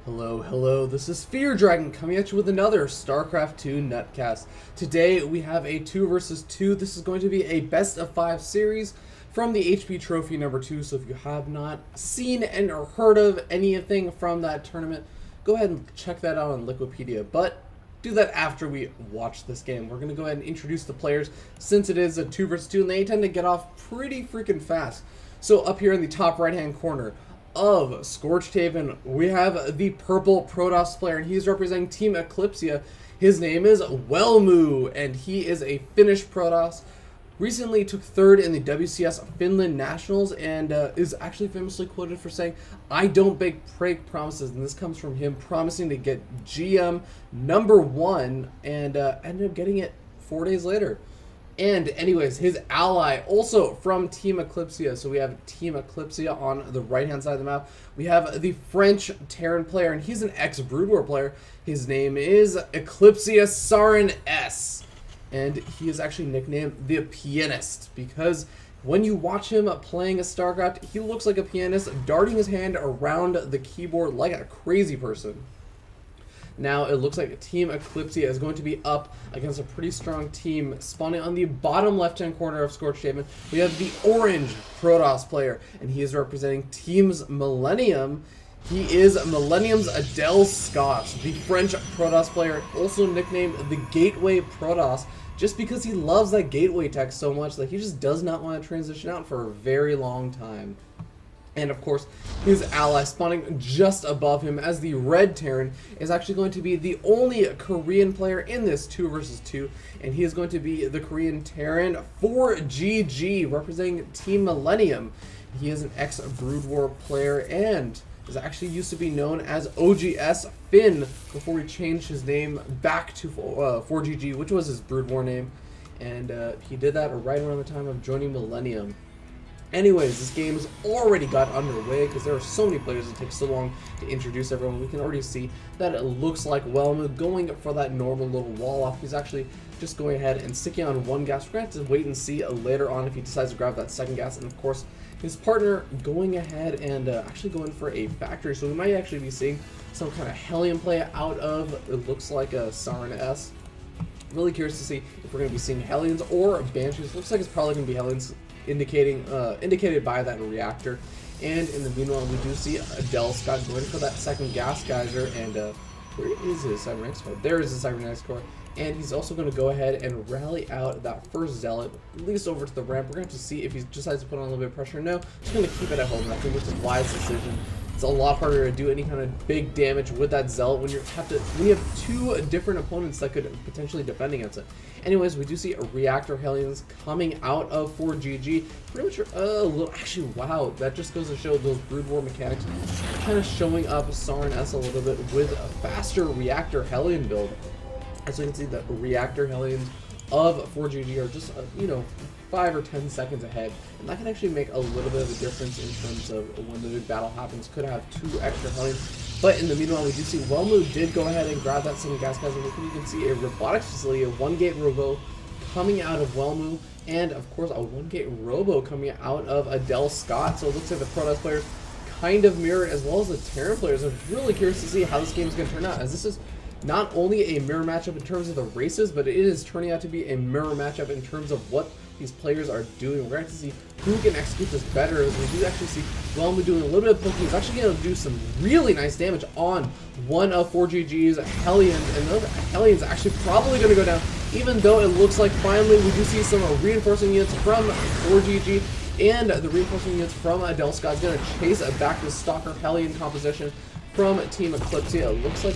Hello, this is Fear Dragon coming at you with another StarCraft 2 Nutcast. Today we have a 2 versus 2. This is going to be a best of 5 series from the HP Trophy number 2, so if you have not seen and or heard of anything from that tournament, go ahead and check that out on Wikipedia, but do that after we watch this game. We're going to go ahead and introduce the players since it is a 2 versus 2 and they tend to get off pretty freaking fast. So up here in the top right hand corner of Scorched Haven, we have the purple Protoss player, and he's representing Team Eclypsia. His name is Welmu, and he is a Finnish Protoss. Recently took third in the WCS Finland Nationals, and is actually famously quoted for saying, "I don't break promises," and this comes from him promising to get GM number 1, and ended up getting it 4 days later. And anyways, his ally also from Team Eclypsia. So we have Team Eclypsia on the right-hand side of the map. We have the French Terran player, and he's an ex-Brood War player. His name is EclypsiaSarenS. And he is actually nicknamed the Pianist because when you watch him playing a StarCraft, he looks like a pianist, darting his hand around the keyboard like a crazy person. Now it looks like Team Eclypsia is going to be up against a pretty strong team spawning on the bottom left-hand corner of Scorched Haven. We have the orange Protoss player, and he is representing Team's Millennium. He is MilleniumAdelscott, the French Protoss player, also nicknamed the Gateway Protoss, just because he loves that gateway tech so much that he just does not want to transition out for a very long time. And of course, his ally spawning just above him as the red Terran is actually going to be the only Korean player in this 2 versus 2, and he is going to be the Korean Terran ForGG, representing Team Millennium. He is an ex-Brood War player and is actually used to be known as OGS Finn before he changed his name back to ForGG, which was his Brood War name, and he did that right around the time of joining Millennium. Anyways, this game has already got underway because there are so many players. It takes so long to introduce everyone. We can already see that it looks like Welmu going for that normal little wall off. He's actually just going ahead and sticking on one gas. We're going to have to wait and see later on if he decides to grab that second gas. And of course, his partner going ahead and actually going for a factory. So we might actually be seeing some kind of Hellion play out of, it looks like a SarenS. Really curious to see if we're going to be seeing Hellions or Banshees. Looks like it's probably going to be Hellions, indicated by that reactor. And in the meanwhile, we do see Adelscott going for that second gas geyser, and where is his cybernetics core? There is his cybernetics core, and he's also going to go ahead and rally out that first zealot, at least over to the ramp. We're going to have to see if he decides to put on a little bit of pressure. No, just going to keep it at home, and I think it's a wise decision. It's a lot harder to do any kind of big damage with that zealot when you have 2 different opponents that could potentially defend against it. Anyways, we do see a reactor Hellions coming out of ForGG. Pretty much actually, wow, that just goes to show those Brood War mechanics kind of showing up SarenS a little bit with a faster reactor Hellion build. As you can see, the reactor Hellions of ForGG are just 5 or 10 seconds ahead, and that can actually make a little bit of a difference in terms of when the big battle happens. Could have 2 extra Hellions, but in the meanwhile, we do see Welmu did go ahead and grab that second gas geyser. You can see a robotics facility, a 1-gate robo coming out of Welmu, and of course a 1-gate robo coming out of Adelscott. So it looks like the Protoss players kind of mirrored, as well as the Terran players. I'm really curious to see how this game is going to turn out, as this is not only a mirror matchup in terms of the races, but it is turning out to be a mirror matchup in terms of what these players are doing. We're going to see who can execute this better, as we do actually see Welmu doing a little bit of poking. He's actually going to do some really nice damage on one of ForGG's Hellions, and those Hellions are actually probably going to go down, even though it looks like finally we do see some reinforcing units from ForGG, and the reinforcing units from Adelscott is going to chase back the Stalker Hellion composition from Team Eclypsia. It looks like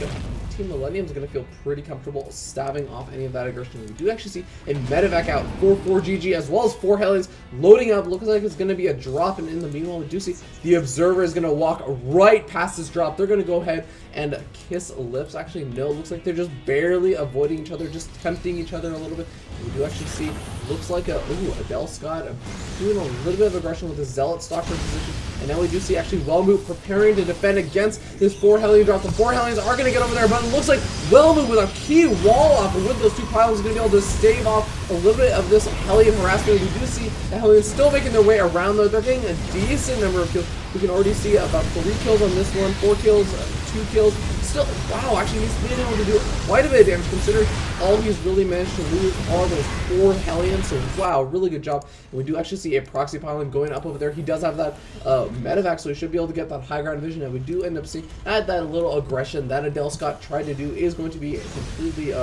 Team Millennium is going to feel pretty comfortable stabbing off any of that aggression. We do actually see a medevac out for ForGG, as well as 4 Hellions loading up. Looks like it's going to be a drop, and in the meanwhile, we do see the Observer is going to walk right past this drop. They're going to go ahead and kiss lips. Actually, no, it looks like they're just barely avoiding each other, just tempting each other a little bit. And we do actually see, looks like Adelscott doing a little bit of aggression with the Zealot Stalker position. And now we do see actually Welmu preparing to defend against this 4 Hellion drop. The 4 Hellions are going to get over there, but it looks like Welmu with a key wall off, and with those 2 pilots is going to be able to stave off a little bit of this Hellion harassment. We do see the Hellions still making their way around, though. They're getting a decent number of kills. We can already see about 3 kills on this one, 4 kills, 2 kills. Still, wow, actually he's been able to do quite a bit of damage considering all he's really managed to lose are those 4 Hellions. So wow, really good job. And we do actually see a proxy pylon going up over there. He does have that medevac, so he should be able to get that high ground vision. And we do end up seeing that little aggression that Adelscott tried to do is going to be completely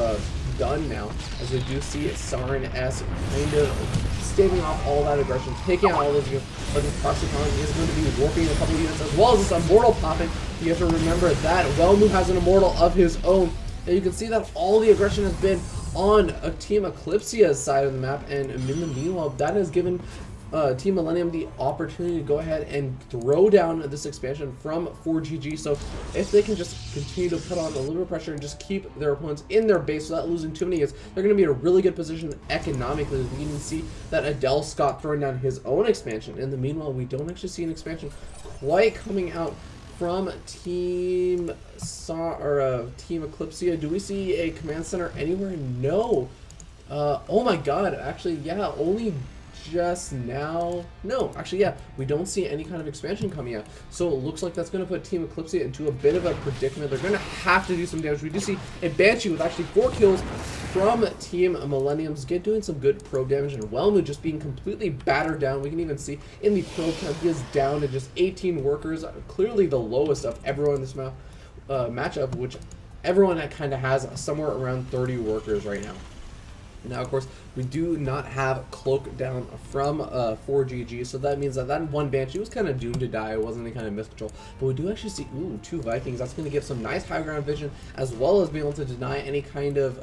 done now, as we do see SarenS kind of staving off all that aggression, taking out all those units, but this proxy pylon is going to be warping a couple units, as well as this immortal popping. You have to remember that Welmu has an immortal of his own, and you can see that all the aggression has been on Team Eclypsia's side of the map, and in the meanwhile, that has given Team Millennium the opportunity to go ahead and throw down this expansion from ForGG. So if they can just continue to put on a little bit of pressure and just keep their opponents in their base without losing too many hits, they're going to be in a really good position economically. We can see that Adelscott throwing down his own expansion. In the meanwhile, we don't actually see an expansion quite coming out from Team Eclypsia. Do we see a command center anywhere? No. Oh my god, actually, yeah, only just now. No, actually, yeah, we don't see any kind of expansion coming out. So it looks like that's going to put Team Eclypsia into a bit of a predicament. They're going to have to do some damage. We do see a Banshee with actually 4 kills from Team Millennium's doing some good probe damage, and Welmu just being completely battered down. We can even see in the probe count he is down to just 18 workers, clearly the lowest of everyone in this matchup, which everyone kind of has somewhere around 30 workers right now. Now, of course, we do not have Cloak down from ForGG, so that means that one Banshee was kind of doomed to die. It wasn't any kind of miscontrol. But we do actually see, 2 Vikings. That's going to give some nice high ground vision, as well as being able to deny any kind of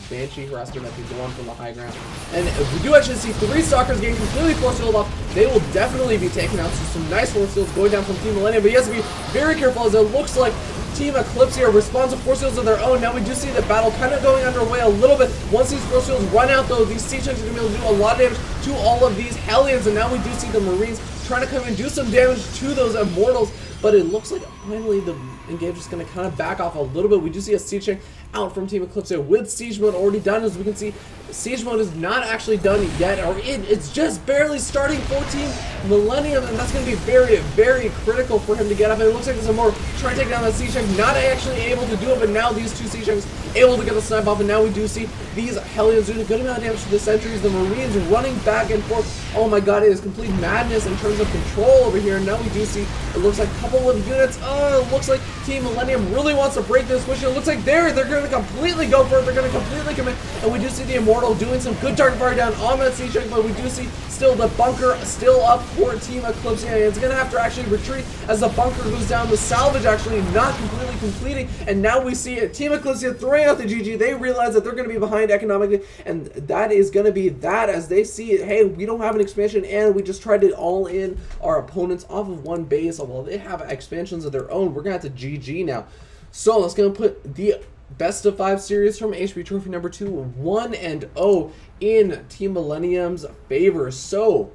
Banshee harassment that could go on from the high ground. And we do actually see 3 Stalkers getting completely force fielded off. They will definitely be taken out. So some nice force fields going down from Team Millennium, but he has to be very careful, as it looks like Team Eclypsia responds with force fields of their own. Now we do see the battle kind of going underway a little bit. Once these force fields run out, though, these siege tanks are going to be able to do a lot of damage to all of these Hellions. And now we do see the Marines trying to come and do some damage to those Immortals. But it looks like finally the engage is going to kind of back off a little bit. We do see a siege tank out from Team Eclypsia with siege mode already done. As we can see, siege mode is not actually done yet, or it's just barely starting for Team Millennium, and that's going to be very, very critical for him to get up. And it looks like there's a more trying to take down that siege tank, not actually able to do it, but now these 2 siege tanks able to get the snipe off, and now we do see these Hellions doing a good amount of damage to the sentries. The Marines running back and forth. Oh my god, it is complete madness in terms of control over here. And now we do see, it looks like a couple of units. Oh, it looks like Team Millennium really wants to break this push. It looks like they're going to completely go for it. They're going to completely commit, and we do see the Immortal doing some good target fire down on that siege tank, but we do see still the bunker still up for Team Eclypsia. It's going to have to actually retreat as the bunker goes down. The salvage actually not completely completing, and now we see Team Eclypsia throwing out the GG. They realize that they're going to be behind economically, and that is going to be that, as they see, hey, we don't have an expansion, and we just tried to all in our opponents off of one base. While they have expansions of their own, we're going to have to GG now. So that's going to put the Best of 5 series from HP Trophy number 2, 1-0 in Team Millennium's favor. So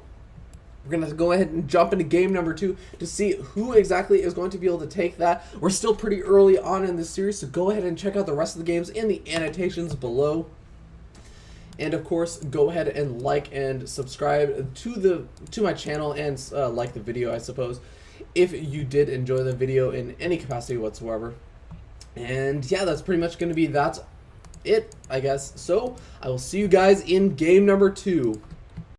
we're going to go ahead and jump into game number 2 to see who exactly is going to be able to take that. We're still pretty early on in this series, so go ahead and check out the rest of the games in the annotations below. And of course, go ahead and like and subscribe to my channel, and like the video, I suppose, if you did enjoy the video in any capacity whatsoever. And yeah, that's pretty much going to be it, I guess. So I will see you guys in game number 2.